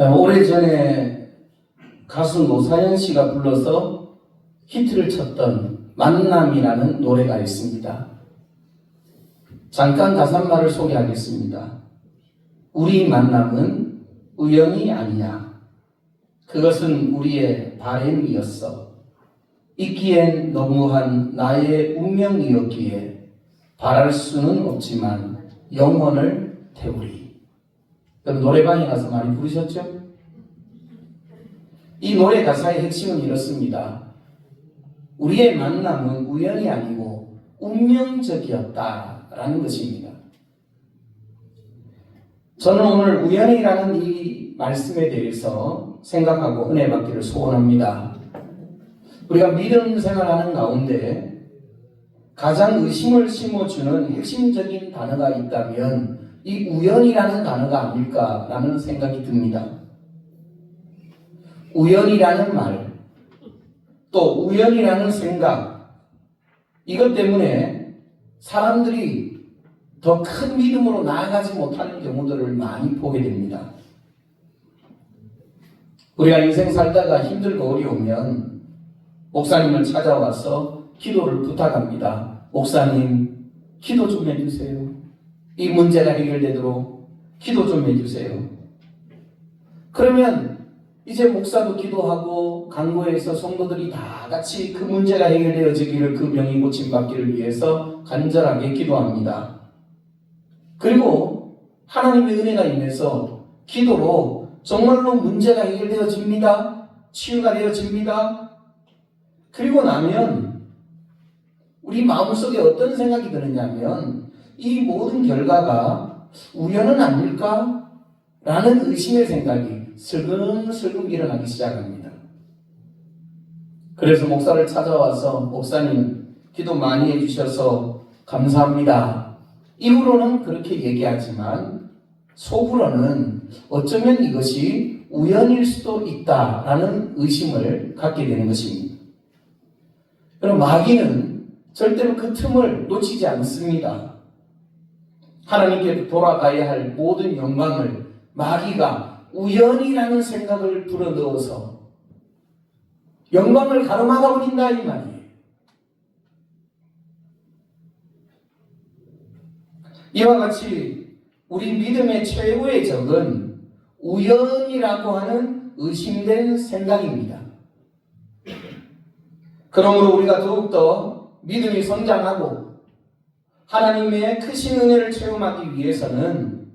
오래전에 가수 노사연 씨가 불러서 히트를 쳤던 만남이라는 노래가 있습니다. 잠깐 가사말을 소개하겠습니다. 우리 만남은 우연이 아니야. 그것은 우리의 바램이었어. 있기엔 너무한 나의 운명이었기에 바랄 수는 없지만 영원을 태우리. 여러분 노래방에 가서 많이 부르셨죠? 이 노래 가사의 핵심은 이렇습니다. 우리의 만남은 우연이 아니고 운명적이었다라는 것입니다. 저는 오늘 우연이라는 이 말씀에 대해서 생각하고 은혜 받기를 소원합니다. 우리가 믿음 생활하는 가운데 가장 의심을 심어주는 핵심적인 단어가 있다면 이 우연이라는 단어가 아닐까라는 생각이 듭니다. 우연이라는 말, 또 우연이라는 생각, 이것 때문에 사람들이 더 큰 믿음으로 나아가지 못하는 경우들을 많이 보게 됩니다. 우리가 인생 살다가 힘들고 어려우면 목사님을 찾아와서 기도를 부탁합니다. 목사님, 기도 좀 해주세요. 이 문제가 해결되도록 기도 좀 해주세요. 그러면 이제 목사도 기도하고 강구에서 성도들이 다 같이 그 문제가 해결되어지기를, 그 병이 고침받기를 위해서 간절하게 기도합니다. 그리고 하나님의 은혜가 임해서 기도로 정말로 문제가 해결되어집니다. 치유가 되어집니다. 그리고 나면 우리 마음속에 어떤 생각이 드느냐면 이 모든 결과가 우연은 아닐까? 라는 의심의 생각이 슬금슬금 일어나기 시작합니다. 그래서 목사를 찾아와서 목사님 기도 많이 해주셔서 감사합니다. 입으로는 그렇게 얘기하지만 속으로는 어쩌면 이것이 우연일 수도 있다라는 의심을 갖게 되는 것입니다. 그럼 마귀는 절대로 그 틈을 놓치지 않습니다. 하나님께 돌아가야 할 모든 영광을 마귀가 우연이라는 생각을 불어넣어서 영광을 가로막아 버린다 이 말이에요. 이와 같이 우리 믿음의 최고의 적은 우연이라고 하는 의심된 생각입니다. 그러므로 우리가 더욱더 믿음이 성장하고 하나님의 크신 은혜를 체험하기 위해서는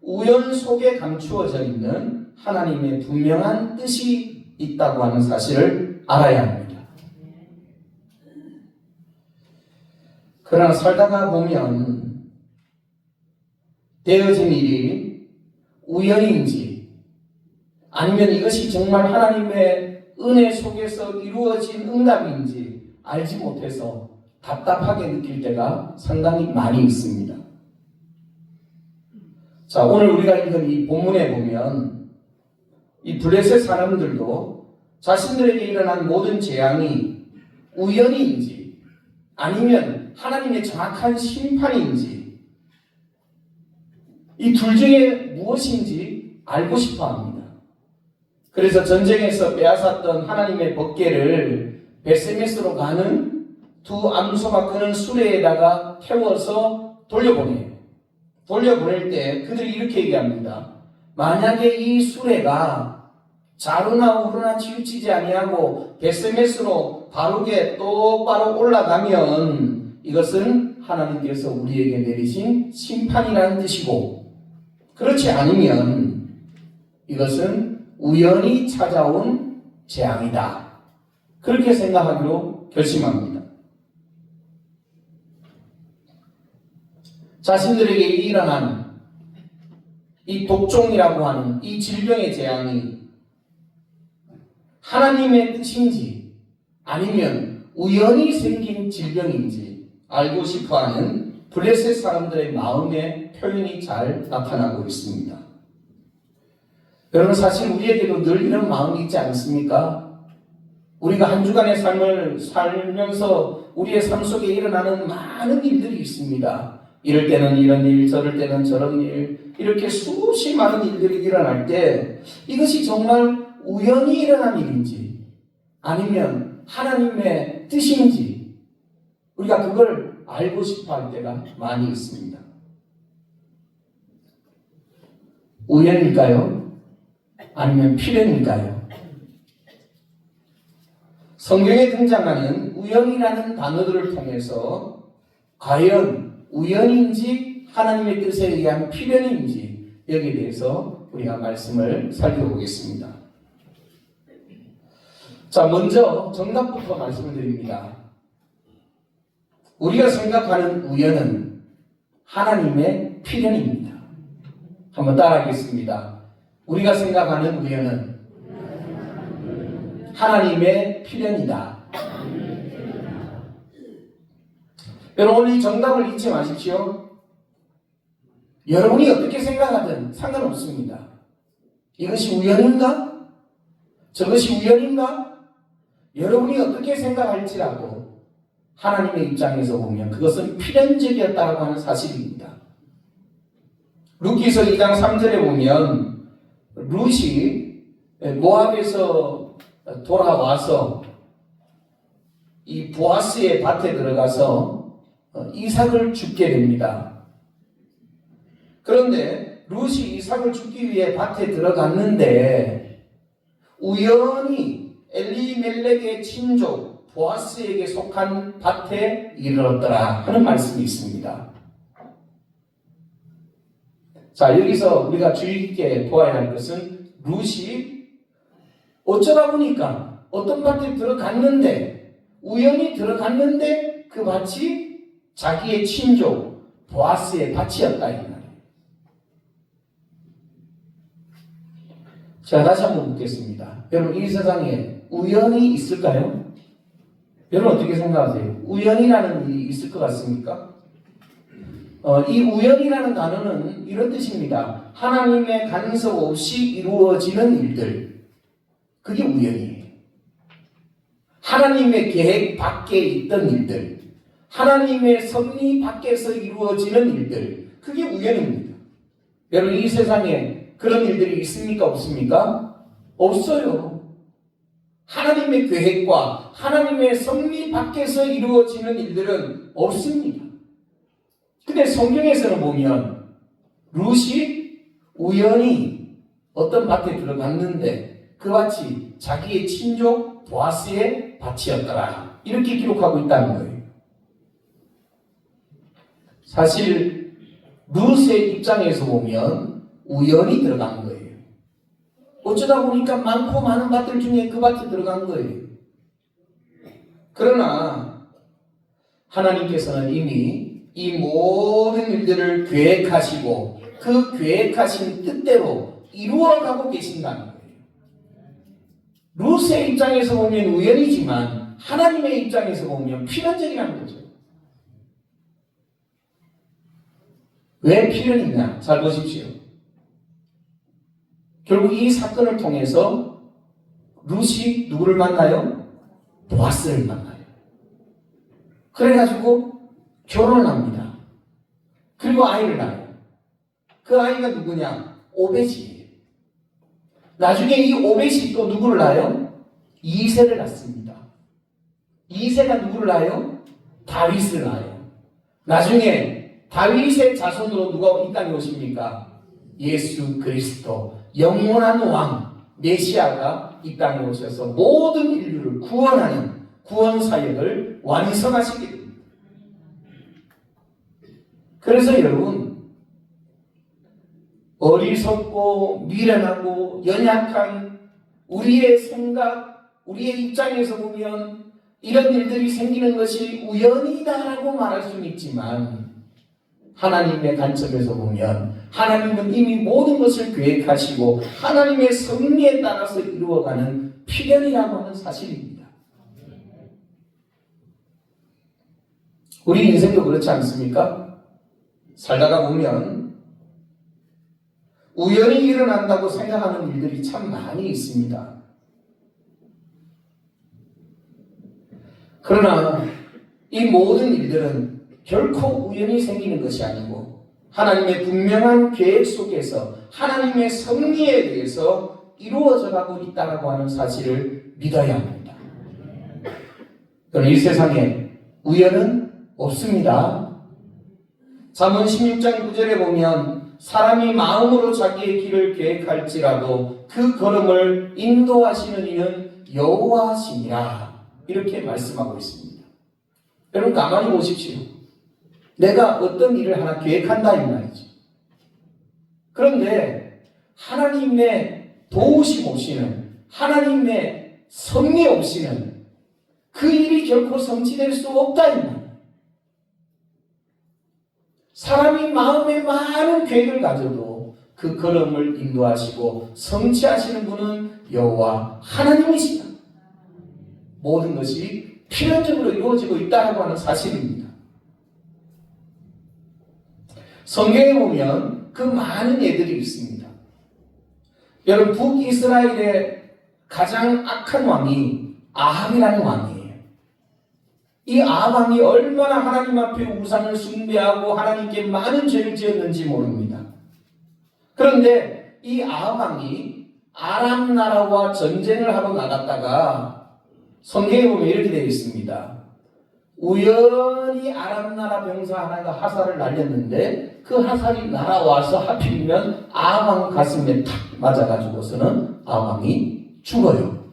우연 속에 감추어져 있는 하나님의 분명한 뜻이 있다고 하는 사실을 알아야 합니다. 그러나 살다가 보면 되어진 일이 우연인지 아니면 이것이 정말 하나님의 은혜 속에서 이루어진 응답인지 알지 못해서 답답하게 느낄 때가 상당히 많이 있습니다. 자, 오늘 우리가 읽은 이 본문에 보면 이 블레셋 사람들도 자신들에게 일어난 모든 재앙이 우연인지 아니면 하나님의 정확한 심판인지 이 둘 중에 무엇인지 알고 싶어 합니다. 그래서 전쟁에서 빼앗았던 하나님의 법궤를 벳세메스로 가는 두 암소가 끄는 수레에다가 태워서 돌려보내요. 돌려보낼 때 그들이 이렇게 얘기합니다. 만약에 이 수레가 좌로나 우로나 치우치지 아니하고 벳세메스로 바르게 똑바로 올라가면 이것은 하나님께서 우리에게 내리신 심판이라는 뜻이고, 그렇지 않으면 이것은 우연히 찾아온 재앙이다. 그렇게 생각하기로 결심합니다. 자신들에게 일어난 이 독종이라고 하는 이 질병의 재앙이 하나님의 뜻인지 아니면 우연히 생긴 질병인지 알고 싶어하는 블레셋 사람들의 마음의 표현이 잘 나타나고 있습니다. 여러분, 사실 우리에게도 늘 이런 마음이 있지 않습니까? 우리가 한 주간의 삶을 살면서 우리의 삶 속에 일어나는 많은 일들이 있습니다. 이럴 때는 이런 일, 저럴 때는 저런 일, 이렇게 수없이 많은 일들이 일어날 때 이것이 정말 우연히 일어난 일인지 아니면 하나님의 뜻인지 우리가 그걸 알고 싶어 할 때가 많이 있습니다. 우연일까요? 아니면 필연일까요? 성경에 등장하는 우연이라는 단어들을 통해서 과연 우연인지 하나님의 뜻에 의한 필연인지 여기에 대해서 우리가 말씀을 살펴보겠습니다. 자, 먼저 정답부터 말씀을 드립니다. 우리가 생각하는 우연은 하나님의 필연입니다. 한번 따라하겠습니다. 우리가 생각하는 우연은 하나님의 필연이다. 여러분, 이 정답을 잊지 마십시오. 여러분이 어떻게 생각하든 상관없습니다. 이것이 우연인가? 저것이 우연인가? 여러분이 어떻게 생각할지라도 하나님의 입장에서 보면 그것은 필연적이었다고 하는 사실입니다. 룻기서 2장 3절에 보면 룻이 모압에서 돌아와서 이 보아스의 밭에 들어가서 이삭을 줍게 됩니다. 그런데 룻이 이삭을 줍기 위해 밭에 들어갔는데 우연히 엘리멜렉의 친족 보아스에게 속한 밭에 이르렀더라 하는 말씀이 있습니다. 자, 여기서 우리가 주의 깊게 보아야 할 것은 룻이 어쩌다 보니까 어떤 밭에 들어갔는데 우연히 들어갔는데 그 밭이 자기의 친족 보아스의 밭이었다 이 말이에요. 제가 다시 한번 묻겠습니다. 여러분, 이 세상에 우연이 있을까요? 여러분 어떻게 생각하세요? 우연이라는 일이 있을 것 같습니까? 이 우연이라는 단어는 이런 뜻입니다. 하나님의 간섭 없이 이루어지는 일들, 그게 우연이에요. 하나님의 계획 밖에 있던 일들, 하나님의 섭리 밖에서 이루어지는 일들, 그게 우연입니다. 여러분, 이 세상에 그런 일들이 있습니까? 없습니까? 없어요. 하나님의 계획과 하나님의 섭리 밖에서 이루어지는 일들은 없습니다. 근데 성경에서는 보면 룻이 우연히 어떤 밭에 들어갔는데 그 밭이 자기의 친족 보아스의 밭이었더라 이렇게 기록하고 있다는 거예요. 사실 룻의 입장에서 보면 우연히 들어간 거예요. 어쩌다 보니까 많고 많은 밭들 중에 그 밭에 들어간 거예요. 그러나 하나님께서는 이미 이 모든 일들을 계획하시고 그 계획하신 뜻대로 이루어가고 계신다는 거예요. 룻의 입장에서 보면 우연이지만 하나님의 입장에서 보면 필연적이라는 거죠. 왜 필연이냐? 잘 보십시오. 결국 이 사건을 통해서 룻이 누구를 만나요? 보아스를 만나요. 그래가지고 결혼을 합니다. 그리고 아이를 낳아요. 그 아이가 누구냐? 오벳이에요. 나중에 이 오벳이 또 누구를 낳아요? 이새를 낳습니다. 이새가 누구를 낳아요? 다윗을 낳아요. 나중에 다윗의 자손으로 누가 이 땅에 오십니까? 예수 그리스도, 영원한 왕 메시아가 이 땅에 오셔서 모든 인류를 구원하는 구원 사역을 완성하시게 됩니다. 그래서 여러분, 어리석고 미련하고 연약한 우리의 생각, 우리의 입장에서 보면 이런 일들이 생기는 것이 우연이다라고 말할 수는 있지만 하나님의 관점에서 보면 하나님은 이미 모든 것을 계획하시고 하나님의 섭리에 따라서 이루어가는 필연이라고 하는 사실입니다. 우리 인생도 그렇지 않습니까? 살다가 보면 우연히 일어난다고 생각하는 일들이 참 많이 있습니다. 그러나 이 모든 일들은 결코 우연히 생기는 것이 아니고 하나님의 분명한 계획 속에서 하나님의 섭리에 의해서 이루어져 가고 있다고 하는 사실을 믿어야 합니다. 그럼 이 세상에 우연은 없습니다. 잠언 16장 9절에 보면 사람이 마음으로 자기의 길을 계획할지라도 그 걸음을 인도하시는 이는 여호와시니라 이렇게 말씀하고 있습니다. 여러분 가만히 보십시오. 내가 어떤 일을 하나 계획한다 이 말이죠. 그런데 하나님의 도우심 없이는 하나님의 섭리 없이는 그 일이 결코 성취될 수 없다 이 말이에요. 사람이 마음에 많은 계획을 가져도 그 걸음을 인도하시고 성취하시는 분은 여호와 하나님이시다. 모든 것이 필연적으로 이루어지고 있다고 하는 사실입니다. 성경에 보면 그 많은 예들이 있습니다. 여러분 북이스라엘의 가장 악한 왕이 아합이라는 왕이에요. 이 아합 왕이 얼마나 하나님 앞에 우상을 숭배하고 하나님께 많은 죄를 지었는지 모릅니다. 그런데 이 아합 왕이 아람 나라와 전쟁을 하러 나갔다가 성경에 보면 이렇게 되어 있습니다. 우연히 아람 나라 병사 하나가 화살을 날렸는데 그 화살이 날아와서 하필이면 아합 왕 가슴에 탁 맞아가지고서는 아합 왕이 죽어요.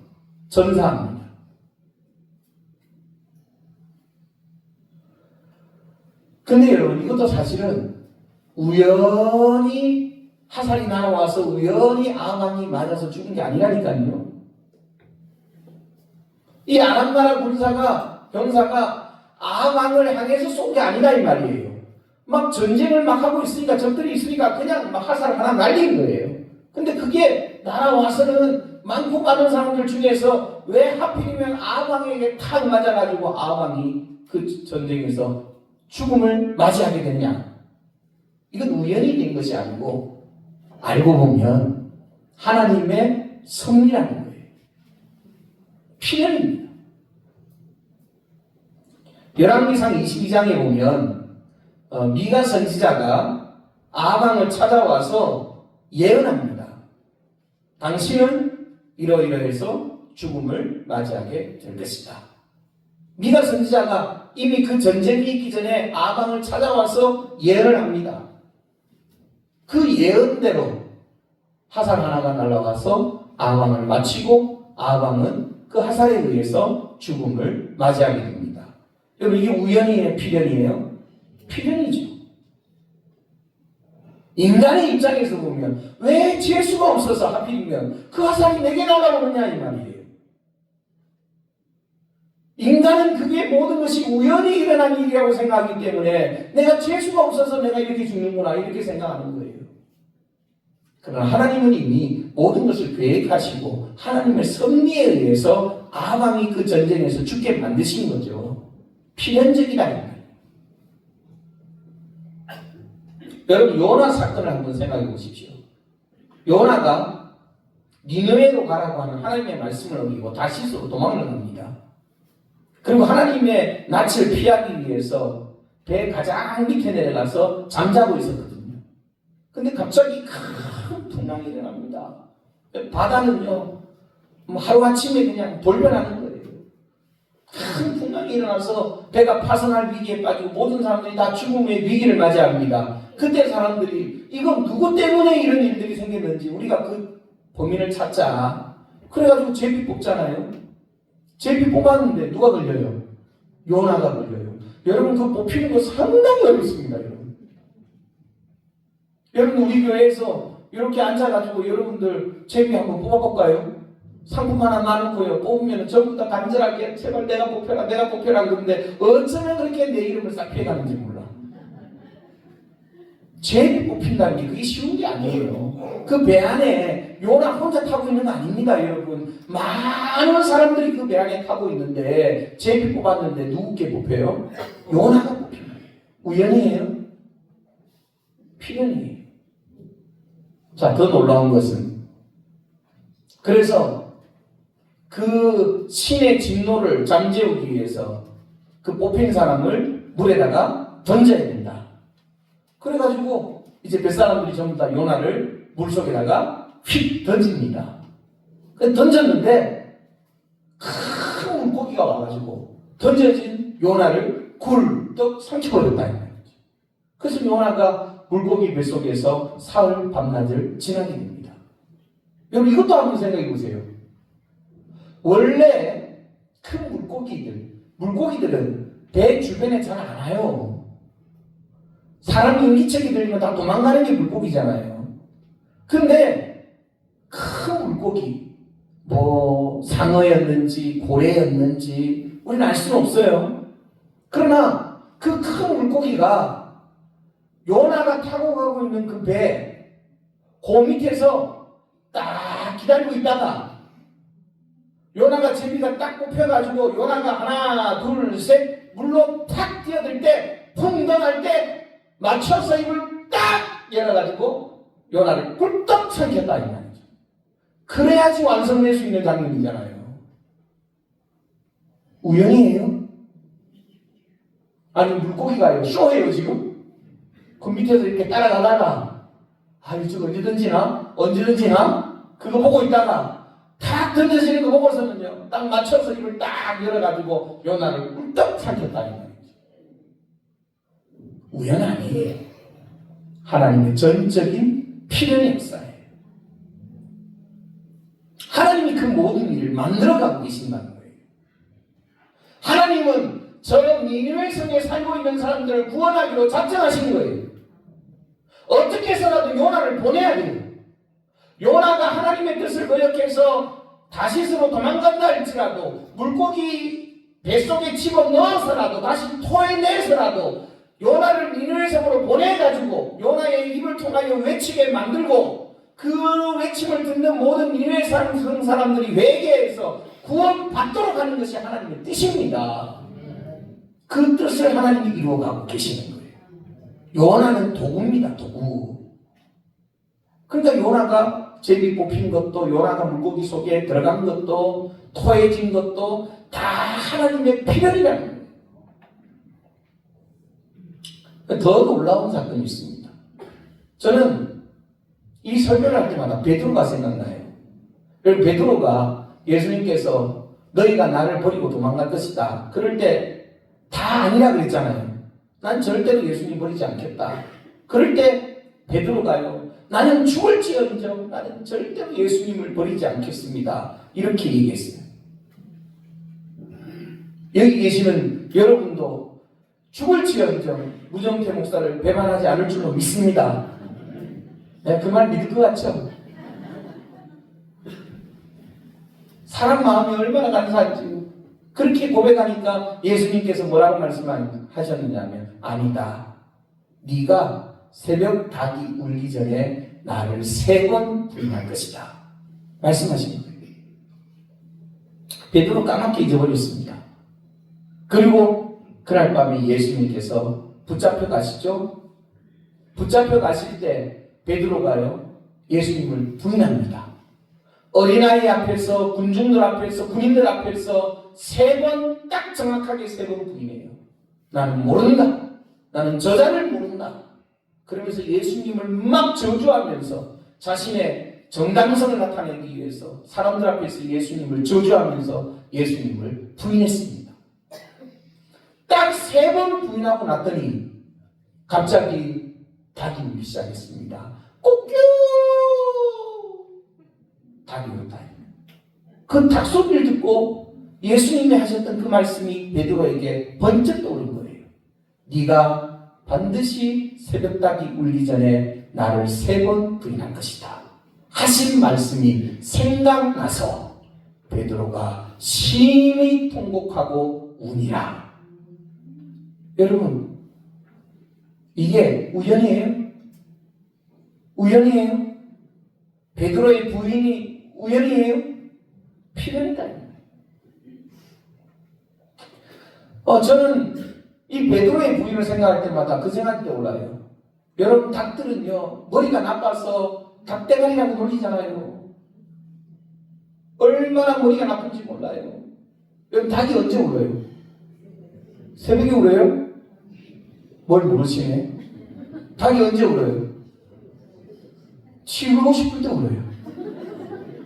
전사합니다. 근데 여러분 이것도 사실은 우연히 화살이 날아와서 우연히 아합 왕이 맞아서 죽은 게 아니라니까요. 이 아람 나라 병사가 아합 왕을 향해서 쏜 게 아니다 이 말이에요. 막 전쟁을 막 하고 있으니까 적들이 있으니까 그냥 막 화살을 하나 날린 거예요. 근데 그게 날아와서는 많고 많은 사람들 중에서 왜 하필이면 아합 왕에게 탁 맞아가지고 아합 왕이 그 전쟁에서 죽음을 맞이하게 됐냐? 이건 우연히 된 것이 아니고 알고 보면 하나님의 섭리라는 거예요. 필연입니다. 열왕기상 22장에 보면 미가 선지자가 아합 왕을 찾아와서 예언합니다. 당신은 이러이러해서 죽음을 맞이하게 될 것이다. 미가 선지자가 이미 그 전쟁이 있기 전에 아합 왕을 찾아와서 예언을 합니다. 그 예언대로 화살 하나가 날아와서 아합 왕을 마치고 아합 왕은 그 화살에 의해서 죽음을 맞이하게 됩니다. 여러분 이게 우연이에요? 필연이에요? 필연이죠. 인간의 입장에서 보면 왜 재수가 없어서 하필이면 그 화살이 내게 날아오느냐 이 말이에요. 인간은 그게 모든 것이 우연히 일어난 일이라고 생각하기 때문에 내가 재수가 없어서 내가 이렇게 죽는구나 이렇게 생각하는 거예요. 그러나 하나님은 이미 모든 것을 계획하시고 하나님의 섭리에 의해서 아합 왕이 그 전쟁에서 죽게 만드신 거죠. 필연적이라는 거예요. 여러분 요나 사건을 한번 생각해 보십시오. 요나가 니느웨로 가라고 하는 하나님의 말씀을 어기고 다시스로 도망을 갑니다. 그리고 하나님의 낯을 피하기 위해서 배 가장 밑에 내려가서 잠자고 있었거든요. 근데 갑자기 큰 풍랑이 일어납니다. 바다는요 하루아침에 그냥 돌변하는 거예요. 큰 풍랑이 일어나서 배가 파손할 위기에 빠지고 모든 사람들이 다 죽음의 위기를 맞이합니다. 그때 사람들이 이건 누구 때문에 이런 일들이 생겼는지 우리가 그 범인을 찾자. 그래가지고 제비 뽑잖아요. 제비 뽑았는데 누가 걸려요? 요나가 걸려요. 여러분 그 뽑히는 거 상당히 어렵습니다. 여러분 우리 교회에서 이렇게 앉아가지고 여러분들 제비 한번 뽑아볼까요? 상품 하나 나누고요. 뽑으면 전부 다 간절하게 제발 내가 뽑혀라 내가 뽑혀라 그러는데 어쩌면 그렇게 내 이름을 싹 피해가는지 몰라. 제비 뽑힌다는 게 그게 쉬운 게 아니에요. 그 배 안에 요나 혼자 타고 있는 거 아닙니다 여러분. 많은 사람들이 그 배 안에 타고 있는데 제비 뽑았는데 누구께 뽑혀요? 요나가 뽑힌 거예요. 우연이에요? 필연이에요. 자, 더 놀라운 것은 그래서 그 신의 진노를 잠재우기 위해서 그 뽑힌 사람을 물에다가 던져야 된다. 그래가지고 이제 뱃사람들이 전부 다 요나를 물속에다가 휙 던집니다. 던졌는데 큰 물고기가 와가지고 던져진 요나를 굴떡 삼켜버렸다. 그래서 요나가 물고기 뱃속에서 사흘 밤낮을 지나게 됩니다. 여러분 이것도 한번 생각해 보세요. 원래 큰 물고기들은 배 주변에 잘 안 와요. 사람이 인기척이 들리면 다 도망가는 게 물고기잖아요. 근데 큰 물고기, 뭐 상어였는지 고래였는지 우리는 알 수는 없어요. 그러나 그 큰 물고기가 요나가 타고 가고 있는 그 배, 그 밑에서 딱 기다리고 있다가 요나가 제비가 딱 꼽혀가지고 요나가 하나 둘 셋 물로 탁 뛰어들 때 풍덩할 때 맞춰서 입을 딱 열어가지고 요나를 꿀떡 삼켰다 이 말이죠. 그래야지 완성될 수 있는 장면이잖아요. 우연이에요? 아니 물고기가요 쇼해요 지금? 그 밑에서 이렇게 따라가다가 이거 언제 던지나? 그거 보고 있다가 탁 던져지는 거 보고서는요 딱 맞춰서 입을 딱 열어가지고 요나를 꿀떡 삼켰다 이 말이죠. 우연 아니에요. 하나님의 전적인 필연의 역사예요. 하나님이 그 모든 일을 만들어가고 계신다는 거예요. 하나님은 저 니느웨 성에 살고 있는 사람들을 구원하기로 작정하신 거예요. 어떻게 해서라도 요나를 보내야 돼요. 요나가 하나님의 뜻을 거역해서 다시스로 도망간다 할지라도 물고기 뱃속에 집어넣어서라도 다시 토해내서라도 요나를 니느웨 성으로 보내가지고 요나의 입을 통하여 외치게 만들고 그 외침을 듣는 모든 니느웨 성 사람들이 회개해서 구원받도록 하는 것이 하나님의 뜻입니다. 그 뜻을 하나님이 이루어가고 계시는 거예요. 요나는 도구입니다. 도구. 그러니까 요나가 제비 뽑힌 것도 요나가 물고기 속에 들어간 것도 토해진 것도 다 하나님의 필연이라는 거예요. 더 놀라운 사건이 있습니다. 저는 이 설교를 할 때마다 베드로가 생각나요. 베드로가 예수님께서 너희가 나를 버리고 도망갈 것이다. 그럴 때 다 아니라 그랬잖아요. 난 절대로 예수님 버리지 않겠다. 그럴 때 베드로가요. 나는 죽을지언정 나는 절대로 예수님을 버리지 않겠습니다. 이렇게 얘기했어요. 여기 계시는 여러분도 죽을지언정 무정태 목사를 배반하지 않을 줄로 믿습니다. 네, 그 말 믿을 것 같죠? 사람 마음이 얼마나 간사한지 그렇게 고백하니까 예수님께서 뭐라고 말씀하셨느냐면 아니다. 네가 새벽 닭이 울기 전에 나를 3번 부인할 것이다. 말씀하신 거예요. 베드로 까맣게 잊어버렸습니다. 그리고 그날 밤에 예수님께서 붙잡혀 가시죠. 붙잡혀 가실 때 베드로가요 예수님을 부인합니다. 어린아이 앞에서 군중들 앞에서 군인들 앞에서 3번 딱 정확하게 3번 부인해요. 나는 모른다. 나는 저자를 모른다. 그러면서 예수님을 막 저주하면서 자신의 정당성을 나타내기 위해서 사람들 앞에서 예수님을 저주하면서 예수님을 부인했습니다. 딱 3번 부인하고 났더니 갑자기 닭이 울기 시작했습니다. 꼬끼 닭이 울었다. 그 닭 소리를 듣고 예수님이 하셨던 그 말씀이 베드로에게 번쩍 떠오른 거예요. 네가 반드시 새벽닭이 울기 전에 나를 3번 부인할 것이다. 하신 말씀이 생각나서 베드로가 심히 통곡하고 우니라. 여러분 이게 우연이에요? 우연이에요? 베드로의 부인이 우연이에요? 필연이다. 저는 이 베드로의 부인을 생각할 때마다 그 생각이 떠올라요. 여러분 닭들은요 머리가 나빠서 닭대가리라고 놀리잖아요. 얼마나 머리가 나쁜지 몰라요. 여러분 닭이 언제 울어요? 새벽에 울어요? 뭘 모르시네? 닭이 언제 울어요? 치우고 싶을 때 울어요.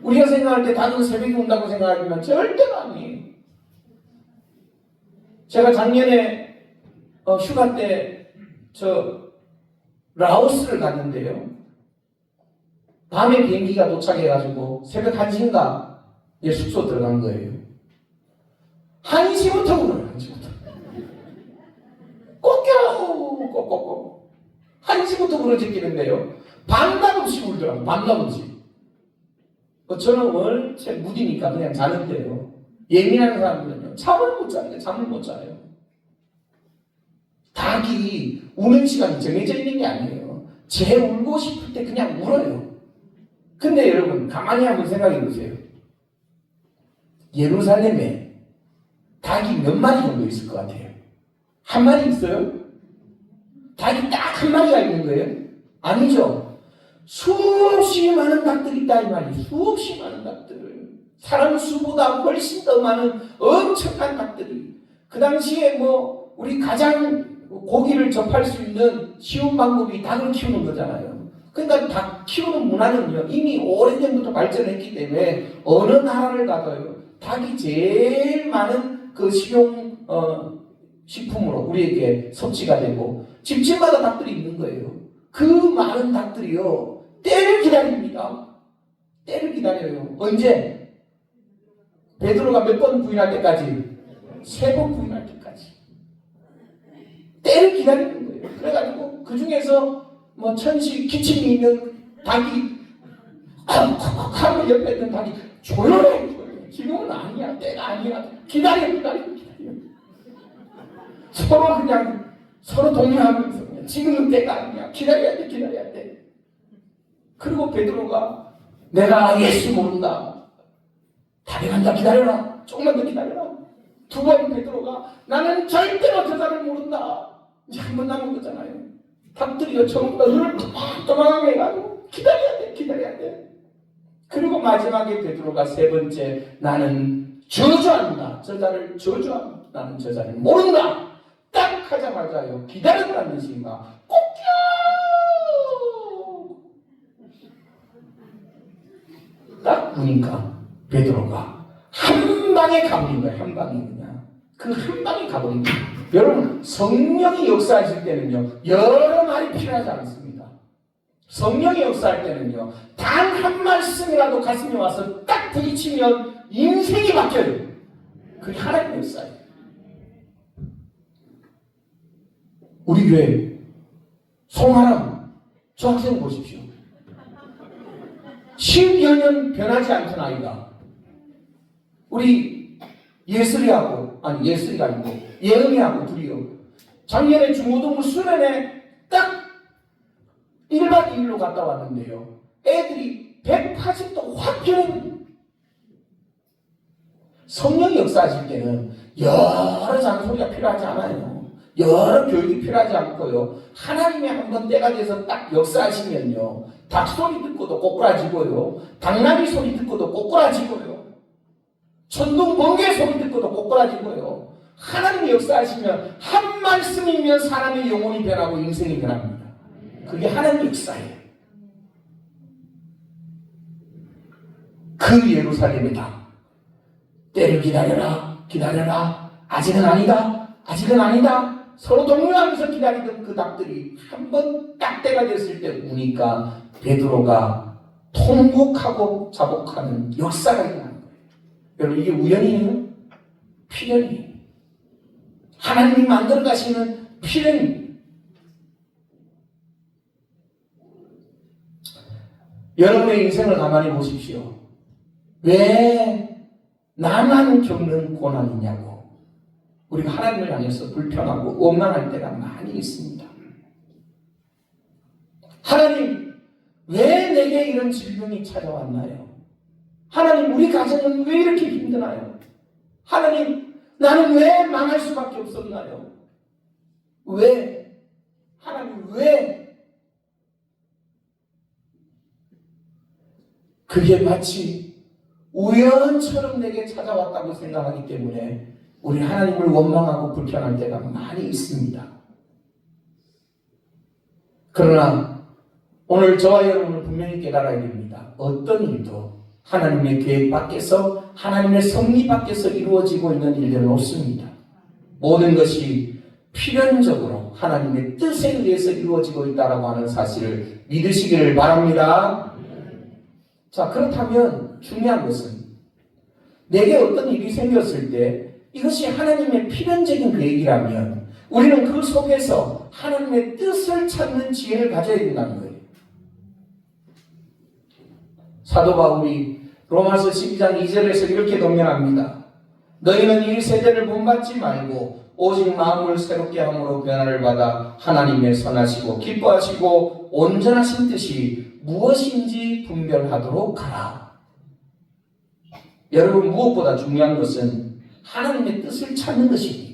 우리가 생각할 때 닭은 새벽에 운다고 생각하지만 절대로 아니에요. 제가 작년에 휴가 때 라오스를 갔는데요. 밤에 비행기가 도착해가지고 새벽 1시인가 숙소 들어간 거예요. 1시부터 울어요. 1시부터. 꼭꼭 1시부터 울어제끼는데요. 밤낮없이 울더라고요. 밤낮없이. 저는 원체 무디니까 그냥 자는데요. 예민한 사람들은요. 잠을 못 자요. 잠을 못 자요. 닭이 우는 시간이 정해져 있는 게 아니에요. 제 울고 싶을 때 그냥 울어요. 근데 여러분 가만히 한번 생각해 보세요. 예루살렘에 닭이 몇 마리 정도 있을 것 같아요? 한 마리 있어요? 닭이 딱 한 마리가 있는 거예요? 아니죠. 수없이 많은 닭들이 있다 이 말이에요. 수없이 많은 닭들. 사람 수보다 훨씬 더 많은 엄청난 닭들이. 그 당시에 우리 가장 고기를 접할 수 있는 쉬운 방법이 닭을 키우는 거잖아요. 그러니까 닭 키우는 문화는요 이미 오래전부터 발전했기 때문에 어느 나라를 가도요 닭이 제일 많은 그 식용 식품으로 우리에게 섭취가 되고 집집마다 닭들이 있는 거예요. 그 많은 닭들이요 때를 기다립니다. 때를 기다려요. 언제? 베드로가 몇 번 부인할 때까지? 3번 부인할 때까지. 때를 기다리는 거예요. 그래가지고 그 중에서 천시 기침이 있는 닭이 하고 옆에 있는 닭이 조용해. 지금은 아니야. 때가 아니야. 기다려. 서로 동요하면서 지금은 때가 아니야. 기다려야 돼. 그리고 베드로가 내가 예수 모른다. 닭이 간다. 기다려라. 조금만 더 기다려라. 2번 베드로가 나는 절대로 저자를 모른다. 이제 한 번 남은 거잖아요. 닭들이요 전부 다 눈을 도망하게 해가지고 기다려야 돼. 그리고 마지막에 베드로가 3번째 나는 저주한다. 저자를 저주한다. 나는 저자를 모른다. 딱 하자마자요 기다렸다는 뜻인가 꼭겨 딱 보니까 베드로가 한 방에 가버린 거예요. 한 방에 그냥 그 한 방에 가버린 거예요. 여러분 성령이 역사하실 때는요 여러 말이 필요하지 않습니다. 성령이 역사할 때는요 단 한 말씀이라도 가슴에 와서 딱 부딪히면 인생이 바뀌어요. 그게 하나님의 역사예요. 우리 교회 송하람 저 학생 보십시오. 10여 년 변하지 않던 아이가 우리 예슬이가 아니고 예은이하고 둘이요 작년에 중고등부 수련회 딱 1박 2일로 갔다 왔는데요 애들이 180도 확 변해요. 성령이 역사하실 때는 여러 장소리가 필요하지 않아요. 여러 교육이 필요하지 않고요. 하나님이 한번 때가 돼서 딱 역사하시면요. 닭 소리 듣고도 꼬꾸라지고요. 닭나귀 소리 듣고도 꼬꾸라지고요. 천둥 번개 소리 듣고도 꼬꾸라지고요. 하나님이 역사하시면 한 말씀이면 사람의 영혼이 변하고 인생이 변합니다. 그게 하나님의 역사예요. 그 예루살렘이다. 때를 기다려라. 아직은 아니다. 서로 동요하면서 기다리던 그 닭들이 한 번 딱 때가 됐을 때 우니까 베드로가 통곡하고 자복하는 역사가 일어나는 거예요. 여러분 이게 우연이에요? 필연이에요. 하나님이 만들어 가시는 필연입니다. 여러분의 인생을 가만히 보십시오. 왜 나만 겪는 고난이냐고. 우리가 하나님을 향해서 불평하고 원망할 때가 많이 있습니다. 하나님, 왜 내게 이런 질병이 찾아왔나요? 하나님, 우리 가정은 왜 이렇게 힘드나요? 하나님, 나는 왜 망할 수밖에 없었나요? 왜? 하나님, 왜? 그게 마치 우연처럼 내게 찾아왔다고 생각하기 때문에 우리 하나님을 원망하고 불평할 때가 많이 있습니다. 그러나 오늘 저와 여러분은 분명히 깨달아야 됩니다. 어떤 일도 하나님의 계획 밖에서, 하나님의 섭리 밖에서 이루어지고 있는 일들은 없습니다. 모든 것이 필연적으로 하나님의 뜻에 의해서 이루어지고 있다고 하는 사실을 믿으시기를 바랍니다. 자, 그렇다면 중요한 것은 내게 어떤 일이 생겼을 때 이것이 하나님의 필연적인 계획이라면 우리는 그 속에서 하나님의 뜻을 찾는 지혜를 가져야 된다는 거예요. 사도 바울이 로마서 12장 2절에서 이렇게 동면합니다. 너희는 이 세대를 본받지 말고 오직 마음을 새롭게 함으로 변화를 받아 하나님의 선하시고 기뻐하시고 온전하신 뜻이 무엇인지 분별하도록 하라. 여러분, 무엇보다 중요한 것은 하나님의 뜻을 찾는 것입니다.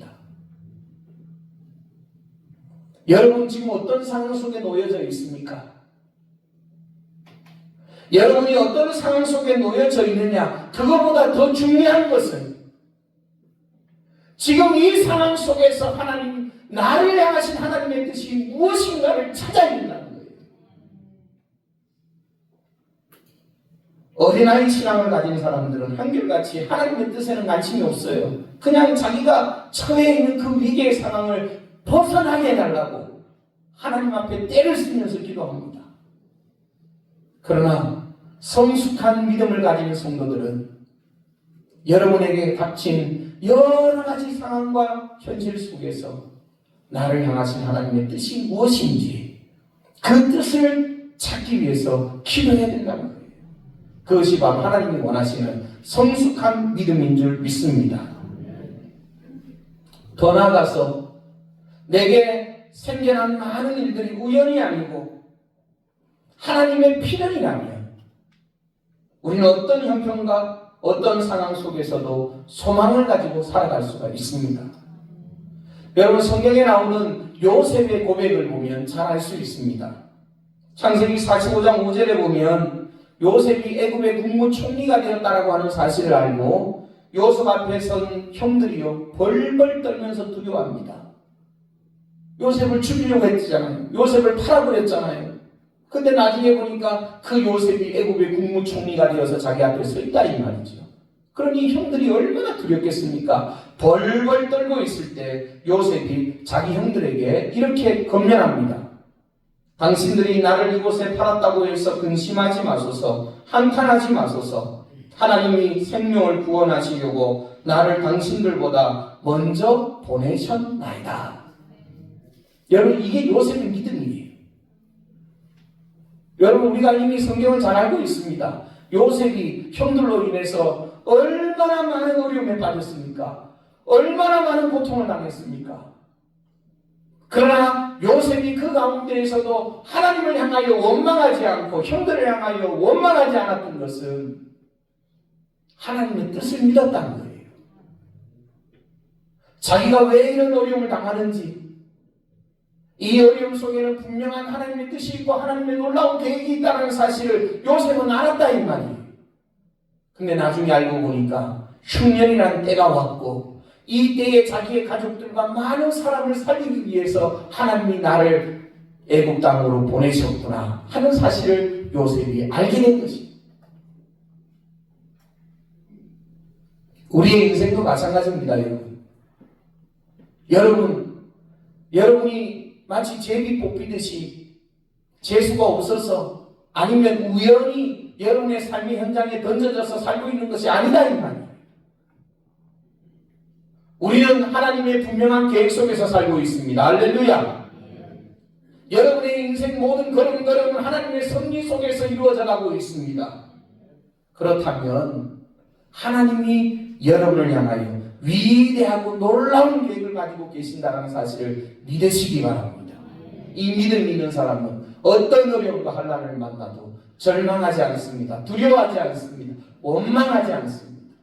여러분 지금 어떤 상황 속에 놓여져 있습니까? 여러분이 어떤 상황 속에 놓여져 있느냐, 그것보다 더 중요한 것은 지금 이 상황 속에서 하나님, 나를 향하신 하나님의 뜻이 무엇인가를 찾아야 된다는 거예요. 어린아이 신앙을 가진 사람들은 한결같이 하나님의 뜻에는 관심이 없어요. 그냥 자기가 처해 있는 그 위기의 상황을 벗어나게 해달라고 하나님 앞에 때를 쓰면서 기도합니다. 그러나 성숙한 믿음을 가진 성도들은 여러분에게 닥친 여러 가지 상황과 현실 속에서 나를 향하신 하나님의 뜻이 무엇인지 그 뜻을 찾기 위해서 기도해야 된다는 거예요. 그것이 바로 하나님이 원하시는 성숙한 믿음인 줄 믿습니다. 더 나아가서 내게 생겨난 많은 일들이 우연이 아니고 하나님의 필연이라면 우리는 어떤 형편과 어떤 상황 속에서도 소망을 가지고 살아갈 수가 있습니다. 여러분, 성경에 나오는 요셉의 고백을 보면 잘 알 수 있습니다. 창세기 45장 5절에 보면 요셉이 애굽의 국무총리가 되었다라고 하는 사실을 알고 요셉 앞에 선 형들이요 벌벌 떨면서 두려워합니다. 요셉을 죽이려고 했잖아요. 요셉을 팔아버렸잖아요. 근데 나중에 보니까 그 요셉이 애굽의 국무총리가 되어서 자기 앞에 서 있다 이 말이죠. 그러니 형들이 얼마나 두렵겠습니까? 벌벌 떨고 있을 때 요셉이 자기 형들에게 이렇게 건면합니다. 당신들이 나를 이곳에 팔았다고 해서 근심하지 마소서, 한탄하지 마소서. 하나님이 생명을 구원하시려고 나를 당신들보다 먼저 보내셨나이다. 여러분, 이게 요셉의 믿음이에요. 여러분, 우리가 이미 성경을 잘 알고 있습니다. 요셉이 형들로 인해서 얼마나 많은 어려움에 빠졌습니까? 얼마나 많은 고통을 당했습니까? 그러나 요셉이 그 가운데에서도 하나님을 향하여 원망하지 않고 형들을 향하여 원망하지 않았던 것은 하나님의 뜻을 믿었다는 거예요. 자기가 왜 이런 어려움을 당하는지, 이 어려움 속에는 분명한 하나님의 뜻이 있고 하나님의 놀라운 계획이 있다는 사실을 요셉은 알았다 이 말이에요. 근데 나중에 알고 보니까 흉년이라는 때가 왔고 이 때에 자기의 가족들과 많은 사람을 살리기 위해서 하나님이 나를 애굽 땅으로 보내셨구나 하는 사실을 요셉이 알게 된 것입니다. 우리의 인생도 마찬가지입니다, 여러분. 여러분이 마치 제비 뽑히듯이 재수가 없어서 아니면 우연히 여러분의 삶의 현장에 던져져서 살고 있는 것이 아니다 이 말이에요. 우리는 하나님의 분명한 계획 속에서 살고 있습니다. 할렐루야. 여러분의 인생 모든 걸음걸음은 하나님의 섭리 속에서 이루어져 가고 있습니다. 그렇다면 하나님이 여러분을 향하여 위대하고 놀라운 계획을 가지고 계신다는 사실을 믿으시기 바랍니다. 이 믿음 있는 사람은 어떤 어려움과 환난을 만나도 절망하지 않습니다. 두려워하지 않습니다. 원망하지 않습니다.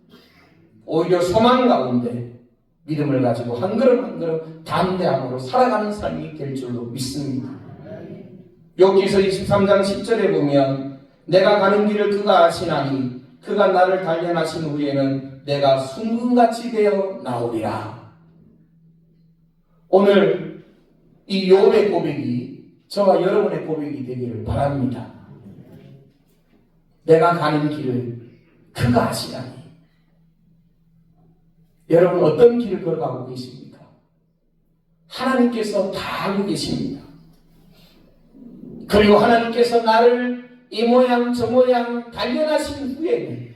오히려 소망 가운데 믿음을 가지고 한 걸음 한 걸음 담대함으로 살아가는 삶이 될 줄로 믿습니다. 욥기서 23장 10절에 보면 내가 가는 길을 그가 아시나니 그가 나를 단련하신 후에는 내가 순금같이 되어 나오리라. 오늘 이 욥의 고백이 저와 여러분의 고백이 되기를 바랍니다. 내가 가는 길을 그가 아시나니. 여러분 어떤 길을 걸어가고 계십니까? 하나님께서 다 알고 계십니다. 그리고 하나님께서 나를 이 모양 저 모양 단련하신 후에는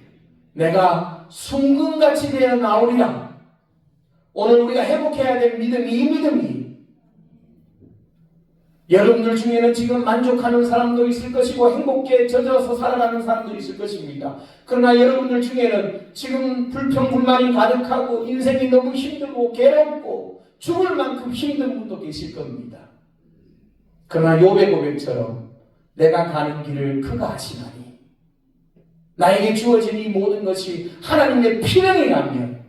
내가 순금같이 되어 나오리라. 오늘 우리가 회복해야 될 믿음이 이 믿음이 여러분들 중에는 지금 만족하는 사람도 있을 것이고 행복에 젖어서 살아가는 사람도 있을 것입니다. 그러나 여러분들 중에는 지금 불평불만이 가득하고 인생이 너무 힘들고 괴롭고 죽을 만큼 힘든 분도 계실 겁니다. 그러나 욥의 고백처럼 내가 가는 길을 그가 아시나니 나에게 주어진 이 모든 것이 하나님의 필령이라면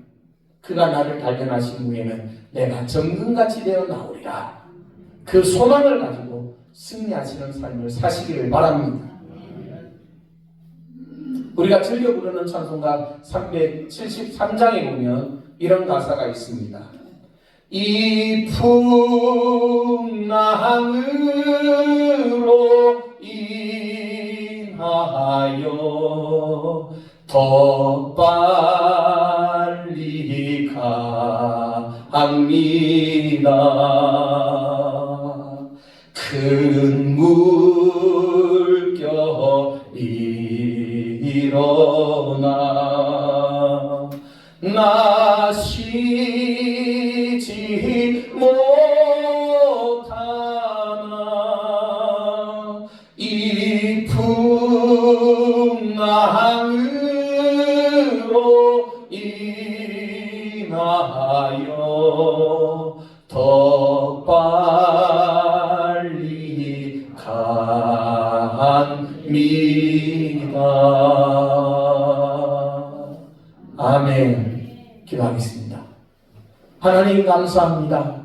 그가 나를 단련하신 후에는 내가 정금같이 되어 나오리라. 그 소망을 가지고 승리하시는 삶을 사시기를 바랍니다. 우리가 즐겨 부르는 찬송가 373장에 보면 이런 가사가 있습니다. 이 풍랑으로 인하여 더 빨리 갑니다. 큰 물결이 일어나 나 쉬지 못하나 이 풍랑으로 인하여 더 빨리 갑니다. 아멘. 기도하겠습니다. 하나님 감사합니다.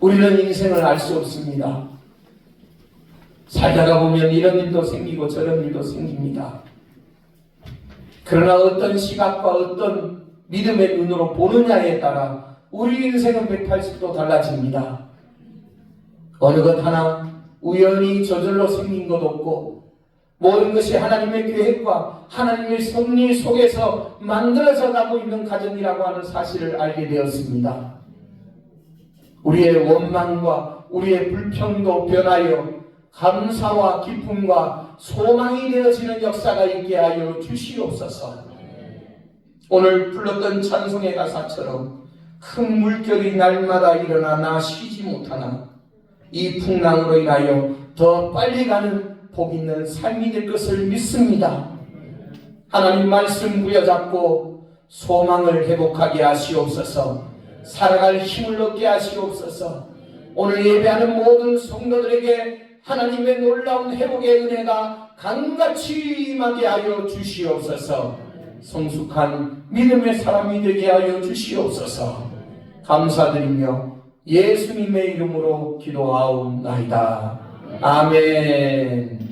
우리는 인생을 알 수 없습니다. 살다가 보면 이런 일도 생기고 저런 일도 생깁니다. 그러나 어떤 시각과 어떤 믿음의 눈으로 보느냐에 따라 우리 인생은 180도 달라집니다. 어느 것 하나 우연히 저절로 생긴 것 없고 모든 것이 하나님의 계획과 하나님의 섭리 속에서 만들어져 가고 있는 가정이라고 하는 사실을 알게 되었습니다. 우리의 원망과 우리의 불평도 변하여 감사와 기쁨과 소망이 되어지는 역사가 있게 하여 주시옵소서. 오늘 불렀던 찬송의 가사처럼 큰 물결이 날마다 일어나 나 쉬지 못하나 이 풍랑으로 인하여 더 빨리 가는 복 있는 삶이 될 것을 믿습니다. 하나님 말씀 부여잡고 소망을 회복하게 하시옵소서. 살아갈 힘을 얻게 하시옵소서. 오늘 예배하는 모든 성도들에게 하나님의 놀라운 회복의 은혜가 강같이 임하게 하여 주시옵소서. 성숙한 믿음의 사람이 되게 하여 주시옵소서. 감사드리며 예수님의 이름으로 기도하옵나이다. 아멘.